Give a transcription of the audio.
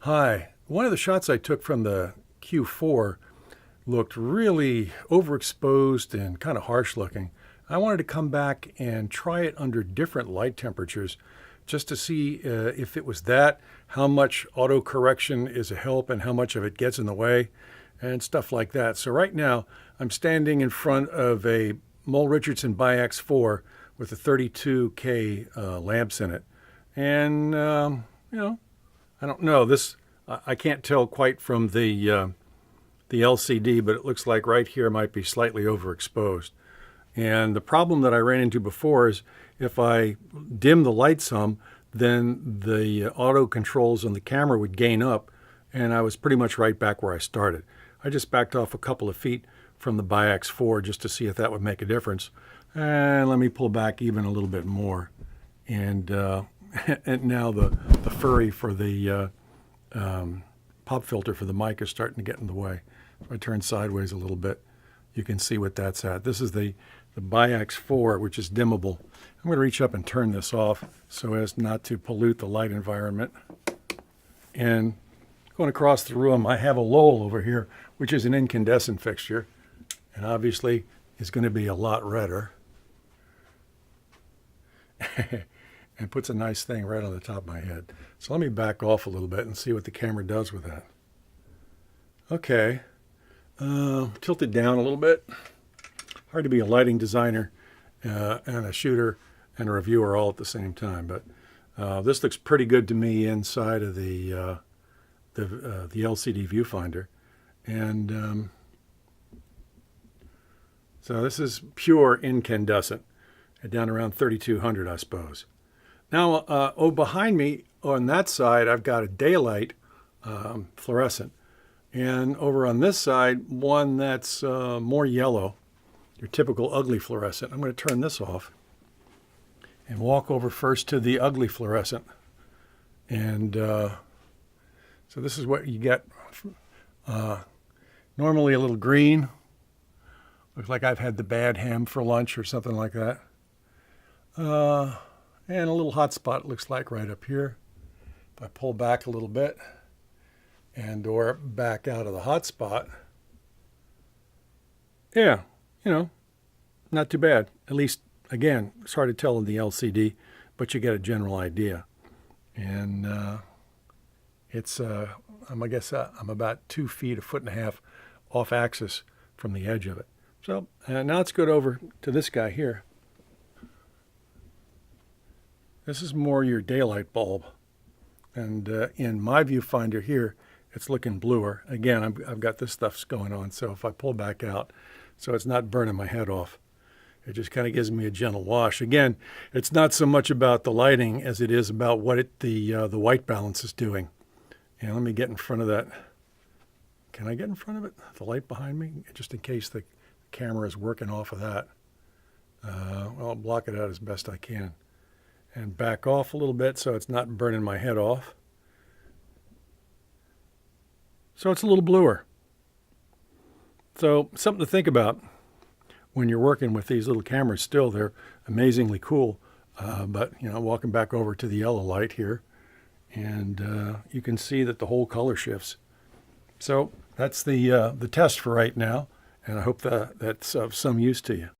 Hi. One of the shots I took from the Q4 looked really overexposed and kind of harsh looking. I wanted to come back and try it under different light temperatures just to see if it was that, how much auto correction is a help and how much of it gets in the way and stuff like that. So right now I'm standing in front of a Mole Richardson Biax 4 with a 32K lamps in it. And, I don't know. I can't tell quite from the LCD, but it looks like right here might be slightly overexposed. And the problem that I ran into before is if I dim the light some, then the auto controls on the camera would gain up, and I was pretty much right back where I started. I just backed off a couple of feet from the Biax 4 just to see if that would make a difference. And let me pull back even a little bit more. And and now the furry for the pop filter for the mic is starting to get in the way. If I turn sideways a little bit, you can see what that's at. This is the Biax 4, which is dimmable. I'm going to reach up and turn this off so as not to pollute the light environment. And going across the room, I have a Lowell over here, which is an incandescent fixture, and obviously is going to be a lot redder. And puts a nice thing right on the top of my head. So let me back off a little bit and see what the camera does with that. Okay, tilt it down a little bit. Hard to be a lighting designer and a shooter and a reviewer all at the same time, but this looks pretty good to me inside of the LCD viewfinder. And so this is pure incandescent, down around 3200, I suppose. Now, behind me on that side, I've got a daylight fluorescent. And over on this side, one that's more yellow, your typical ugly fluorescent. I'm going to turn this off and walk over first to the ugly fluorescent. And so this is what you get. Normally a little green. Looks like I've had the bad ham for lunch or something like that. And a little hot spot looks like right up here. If I pull back a little bit and or back out of the hot spot, yeah, not too bad. At least, again, it's hard to tell in the LCD, but you get a general idea. And it's, I guess I'm about 2 feet, a foot and a half off axis from the edge of it. So now let's go over to this guy here. This is more your daylight bulb. And in my viewfinder here, it's looking bluer. Again, I've got this stuff going on, so if I pull back out, so it's not burning my head off. It just kind of gives me a gentle wash. Again, it's not so much about the lighting as it is about what the white balance is doing. And let me get in front of that. Can I get in front of it? The light behind me, just in case the camera is working off of that. Well, I'll block it out as best I can. And back off a little bit so it's not burning my head off. So it's a little bluer. So something to think about when you're working with these little cameras. Still, they're amazingly cool. But, walking back over to the yellow light here, and you can see that the whole color shifts. So that's the test for right now, and I hope that's of some use to you.